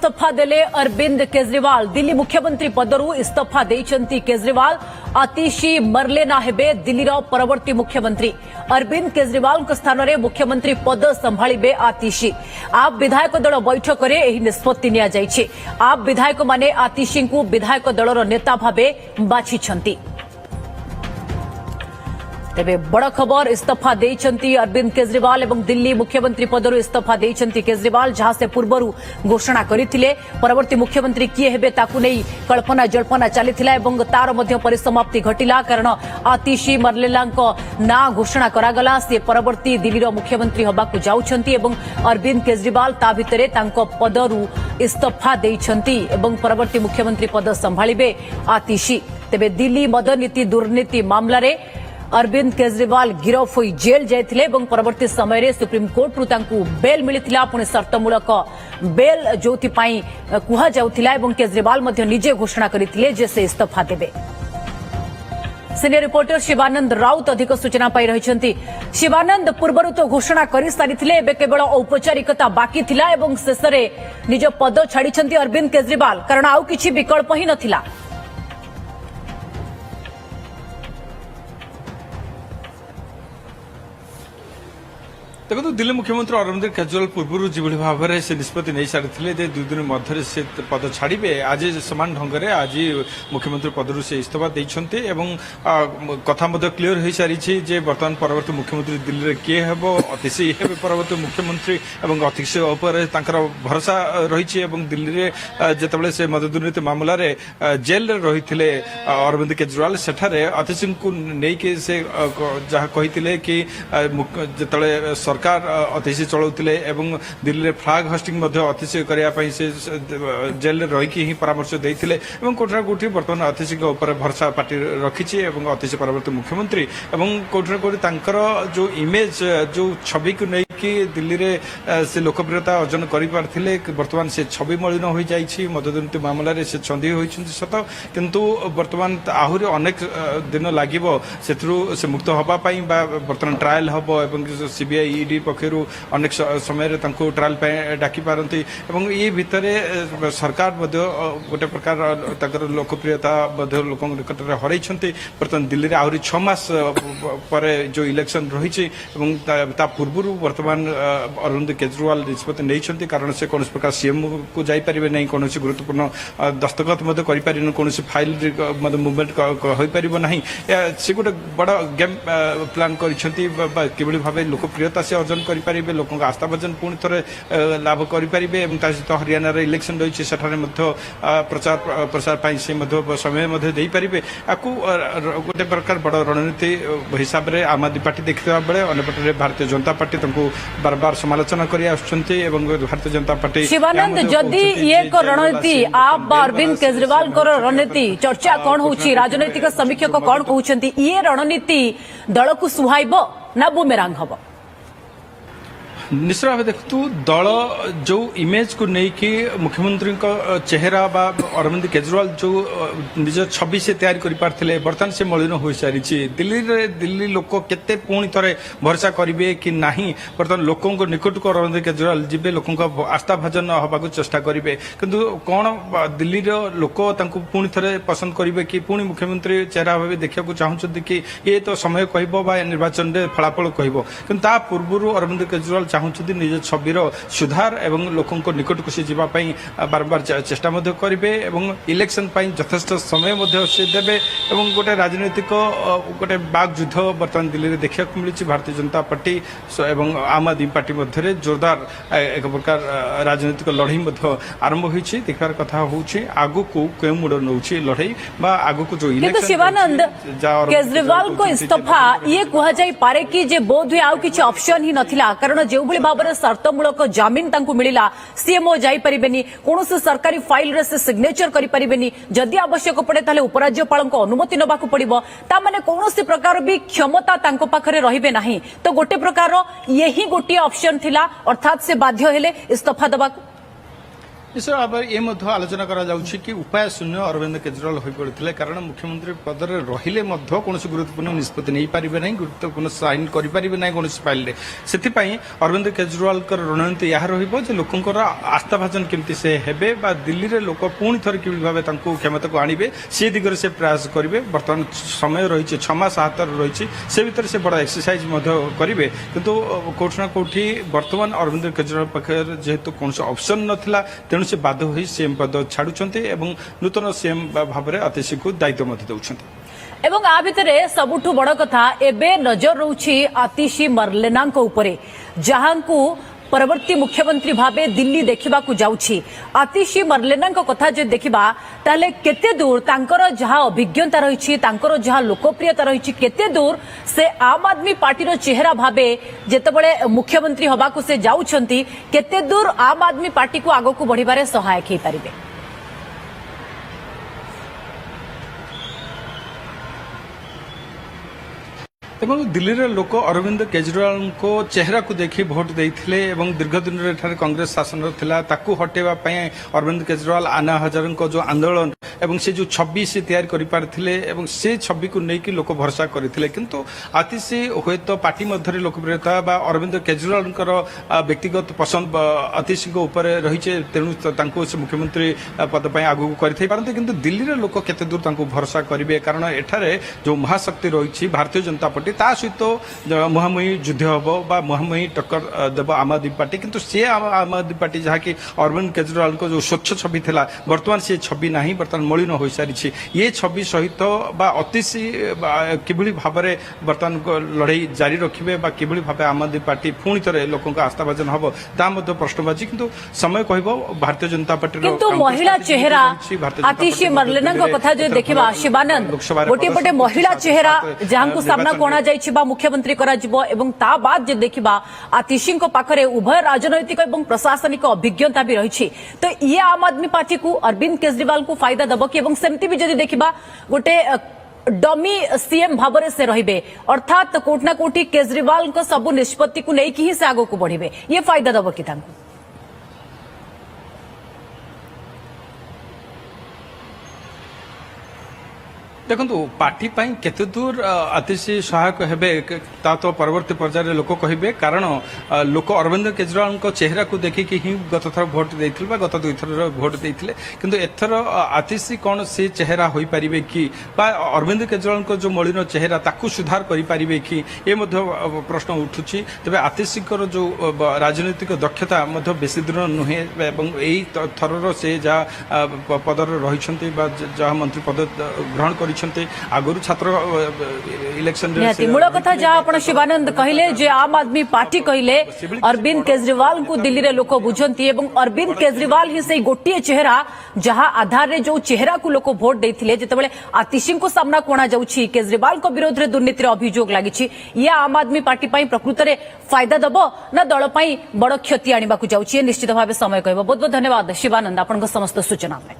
इस्तीफा देले अरविंद केजरीवाल। दिल्ली मुख्यमंत्री पदरू इस्तीफा देइछंती केजरीवाल। आतिशी मरलेना हेबे दिल्लीर परवर्ती मुख्यमंत्री। अरविंद केजरीवाल स्थान में मुख्यमंत्री पद संभाळिबे आतिशी। आप विधायक दल बैठक में एही निष्पत्ति निया जाइछे। आप विधायक माने आतिशी को विधायक दलर नेता भाबे बाछिछंती। तेबे बड़ खबर इस्तीफा देइछंती अरविंद केजरीवाल एवं दिल्ली मुख्यमंत्री पदरू इस्तीफा देइछंती केजरीवाल, जहां से पूर्वरू घोषणा करथिले। परवर्ती मुख्यमंत्री किए हेबे ताकू नै कल्पना जल्पना चलीथिला एवं तार मध्य परिसमाप्ति घटिला, कारण आतिशी मरलेलांको ना घोषणा करागला। से परवर्ती दिल्लीर मुख्यमंत्री हबाकू जाउछंती एवं अरविंद केजरीवाल ता भितरे तांको पदरू इस्तीफा देइछंती एवं परवर्ती मुख्यमंत्री पद संभाळिबे आतिशी। तेबे दिल्ली मद नीति दुर्नीति मामला रे अरविंद केजरीवाल गिरफ होई जेल जाइथिले एवं परवर्ती समय रे सुप्रीम कोर्ट रु तांकू बेल मिलिथिला। पुणे शर्तमूलक बेल जोथि पई कुहा जाउथिला एवं केजरीवाल मध्य निजे घोषणा करिथिले जे से इस्तीफा देबे। सीनियर रिपोर्टर शिवानंद राउत अधिक सूचना पाई रहिछंती। शिवानंद, पूर्वरु तो घोषणा करि सारिथिले, एबे केवल औपचारिकता बाकी थिला एवं शेषरे निज पद छाडिछंती अरविंद केजरीवाल, कारण आउ किछि विकल्प ही नथिला। देखो दिल्ली मुख्यमंत्री अरविंद केजरीवाल पूर्व जो भाव में से निष्पत्ति नहीं सारी दुई दिन मध्य से पद छाड़े। आज सामान ढंग से आज मुख्यमंत्री पदर से इस्तीफा देते कथा क्लीयर हो सारी जे बर्तमान परवर्ती मुख्यमंत्री दिल्ली में किए हे अतिशी हे परवर्ती मुख्यमंत्री और अतिशी भरोसा रही। दिल्ली में जिते से मद दुर्नीति मामला जेल रही अरविंद केजरीवाल सेठारे अतिशी को लेकिन से जहाँ कही कि जिते सरकार अतिशी चलाउथिले एवं दिल्ली में फ्लाग होस्टिंग अतिशी करने से जेल रही ही परामर्श देते कोठा कोठी बर्तमान अतिशी भरोसा पार्टी रखी अतिशी परवर्ती मुख्यमंत्री एवं कोठा कोठी जो इमेज जो छवि को लेकिन दिल्ली में से लोकप्रियता अर्जन करते बर्तमान से छवि मलिन हो जाइए। मद दुर्नीति मामलें से छंदी होती सत किंतु बर्तमान आहरी अनेक दिन लगे से मुक्त होगापाई बर्तमान ट्रायल हम और सीबीआई ईडी पक्षर अनेक समय ट्रायल डाकी पारती ये भितर सरकार गोटे प्रकार लोकप्रियता लोक निकट में हर बर्तमान दिल्ली में आहरी 6 मास पर जो इलेक्शन रही पूर्व बर्तमान अरविंद केजरीवाल निष्पत्ति नहीं कारण से कौन प्रकार सीएम को जापर नहीं कौन गुरुत्वपूर्ण दस्तखत करें कौन फाइल मुवमेंट हो पार ना से गोटे बड़ गेम प्लान कर भाव लोकप्रियता से अर्जन करेंगे लोक आस्था भजन पुणी थे लाभ करेंगे सहित हरियाणा इलेक्शन रही प्रचार प्रसार से समय दे पारे आपको गोटे प्रकार बड़ रणनीति हिसाब से आम आदमी पार्टी देखा बेले अंपटे भारतीय जनता पार्टी बार बार समालोचना कर भारतीय जनता पार्टी। शिवानंद, जदि ये रणनीति आप अरविंद केजरीवाल रणनीति चर्चा कौन होची, राजनैतिक समीक्षक कौन कहते ये रणनीति दल को सुहाइब ना बुमेरांग हम? निश्चित भाव देखु दल जो इमेज को लेकिन मुख्यमंत्री चेहरा बा अरविंद केजरीवाल जो निज छवि से तैयारी कर पारे बर्तमान से मलिन हो सारी। दिल्ली लोक केते पुणी थे भरोसा करेंगे कि नहीं बर्तमान लोकों निकट को अरविंद केजरीवाल जीवे लोकों आस्था भाजन हवाक चेष्टा करेंगे किंतु कौन दिल्ली लोक पुणी थे पसंद करेंगे कि पुणी मुख्यमंत्री चेहरा भाव देखा चाहते कि ये तो समय कह निर्वाचन में फलाफल कह पूर्व अरविंद केजरीवाल चाहते निज छविर सुधार एवं लोकों निकट को जावाई बार बार चेष्टा करेंगे इलेक्शन यथेष्ट समय से देवे गोटे राजनीतिक गोटे बाग युद्ध बर्तमान दिल्ली में देखा मिली भारतीय जनता पार्टी एवं आम आदमी पार्टी मध्य जोरदार एक प्रकार राजनीतिक लड़ई आरंभ होती देखार कथा आगु को क्यों मुड़ नौ लड़ई आगु को जो शिवानंद केजरीवाल को इस्तीफा ये कहुई कि जे बोध हुए आउ किसी ऑप्शन ही नथिला, कारण जो भाव में शर्तमूलक जमीन मिला सीएमओ जापरेनि कौन सरकारी फाइल रे से सिग्नेचर करें जदि आवश्यक पड़े ताले उपराज्यपाल अनुमति नवा पड़ो ताने कौन प्रकार भी क्षमता पाखे रही नहीं तो गोटे प्रकार यही गोटे ऑप्शन थिला अर्थात से बाध्य हेले इस्तीफा दबा। निश्चय भाव ये आलोचना करा जाउछि कि उपाय शून्य अरविंद केजरीवाल हो पड़ते कारण मुख्यमंत्री पद में रहिले कौन गुरुत्वपूर्ण निष्पत्ति नहीं पारे ना गुरुत्वपूर्ण साइन करें ना कौन फाइल से अरविंद केजरीवाल रणनीति यह रोकर आस्थाभाजन केमती से हेबे बा दिल्ली रे लोक पुणी थर कि भाव क्षमता को आणबे से दिगरे से प्रयास करेंगे बर्तमान समय रही 6 मास हाथ रही से भीतर से बड़ा एक्सरसाइज करेंगे किंतु कोठी ना कोठी बर्तमान अरविंद केजरीवाल पाखे जेहेतु कौन ऑप्शन नाला तेणु से बाध्य हो सीएम पद छाड़ुंट नूतन सीएम भाव में आतिशी को दायित्व दौरान एवं आ भितरे सबुठु बड़ कथा एबे नजर रहउछि आतिशी मर्लेनांको उपरे जहांकु परवर्ती मुख्यमंत्री भावे दिल्ली देखा जाउछि आतिशी मर्लेनांको कथा जे देखिबा ताले केते दूर तांकर जहा अभिज्ञता रहिछि तांकर जहा लोकप्रियता रहिछि केते दूर से आम आदमी पार्टी चेहरा भावे जेतेबेले मुख्यमंत्री हबाकु से जाउछंती केते दूर आम आदमी पार्टी को आगकु बढ़िबारे सहायक हेई पारिबे। एवं दिल्ली रे लोक अरविंद केजरीवाल को चेहरा को देखि भोट देइथिले एवं दीर्घ दिन रे ठारे कांग्रेस शासन थिला ताकू हटेबा पय अरविंद केजरीवाल आना हजारन को जो आंदोलन एवं से जो 26 से तैयार करि पारथिले एवं से 26 को नेकी लोक भरोसा करथिले किंतु आतिशी होयत पार्टी मध्य लोकप्रियता बा अरविंद केजरीवाल कर व्यक्तिगत पसंद आतिशी को ऊपर रहिचे तेणु तांको से मुख्यमंत्री पद पय आगु करथै पारंते किंतु दिल्ली रे लोक केते दूर तांको भरोसा करिवे कारण एठारे जो महाशक्ति रहिछि भारतीय जनता पार्टी ता सहित मुहांमुही युद्ध हम बा मुहांमुही टक्कर देव आम आदमी पार्टी किंतु सी आम आदमी पार्टी जहाँकि अरविंद केजरीवाल को जो स्वच्छ छवि थिला वर्तमान से छवि नहीं वर्तमान मलिन हो सारी ये छवि सहित बा अतिशी किभली भाव में वर्तमान लड़ाई जारी रखिए बा किभली भाव आम आदमी पार्टी पुणी थे लोकों आस्थाभाजन हम ता प्रश्नबाची किंतु समय कहब भारतीय जनता पार्टी किंतु महिला चेहरा आतिशी मर्लेनांको कथा जो देखिबा शिवानंद गोटे पटे महिला चेहरा जहां सामना कोणा जाइछि बा मुख्यमंत्री करा जिवो एवं ता बाद जे देखिबा आतिशी को पाखरे उभय राजनैतिक एवं प्रशासनिक अभिज्ञता भी रहिछि तो ये आम आदमी पार्टी को अरविंद केजरीवाल को फायदा दबो कि एवं सेमती भी जदि देखिबा गोटे डमी सीएम भावरे से रहिबे अर्थात कोठना कोठी केजरीवाल को सब निष्पत्ति को लेकि ही से आगो को बढ़िबे ये फायदा दबो कि तांको देखो पार्टी केते दूर आतिशी सहायक हेबे ता तो परवर्ती पर्यायर लोक कहिबे कारण लोक अरविंद केजरीवाल को चेहरा को देखिकी ही गत थर भोट देइथिले बा गत दुई थर भोट देइथिले किंतु एथर आतिशी कौन से चेहरा होई परिबे कि बा अरविंद केजरीवाल को जो मलिन चेहरा ताकू सुधार करि परिबे कि ए मध्ये प्रश्न उठुछि तबे आतिशी को जो राजनीतिक दक्षता मध्ये बेसी दिन नुहे एवं एई थरर से जा पदर रहिछन्ती बा जा मंत्री पद ग्रहण करि आगुरी छात्र इलेक्शन मूल कथा जहाँ आप शिवानंद कहले जे आम आदमी पार्टी कहले अरविंद केजरीवाल को दिल्ली रे लोक बुझंती एवं अरविंद केजरीवाल ही से गोटे चेहरा जहाँ आधार रे जो चेहरा को लोक भोट देथिले जेतेबेले आतिशी को सामना कोणा जाउछि केजरीवाल को विरोध रे दुर्नीतिर अभियोग लागिछि ये आम आदमी पार्टी पई प्रकृत रे फायदा दबो ना दल पई बड़ क्षति आनिबा को जाउछि निश्चित भाव समय कहबो बहुत बहुत धन्यवाद शिवानंद आपन समस्त सूचना में।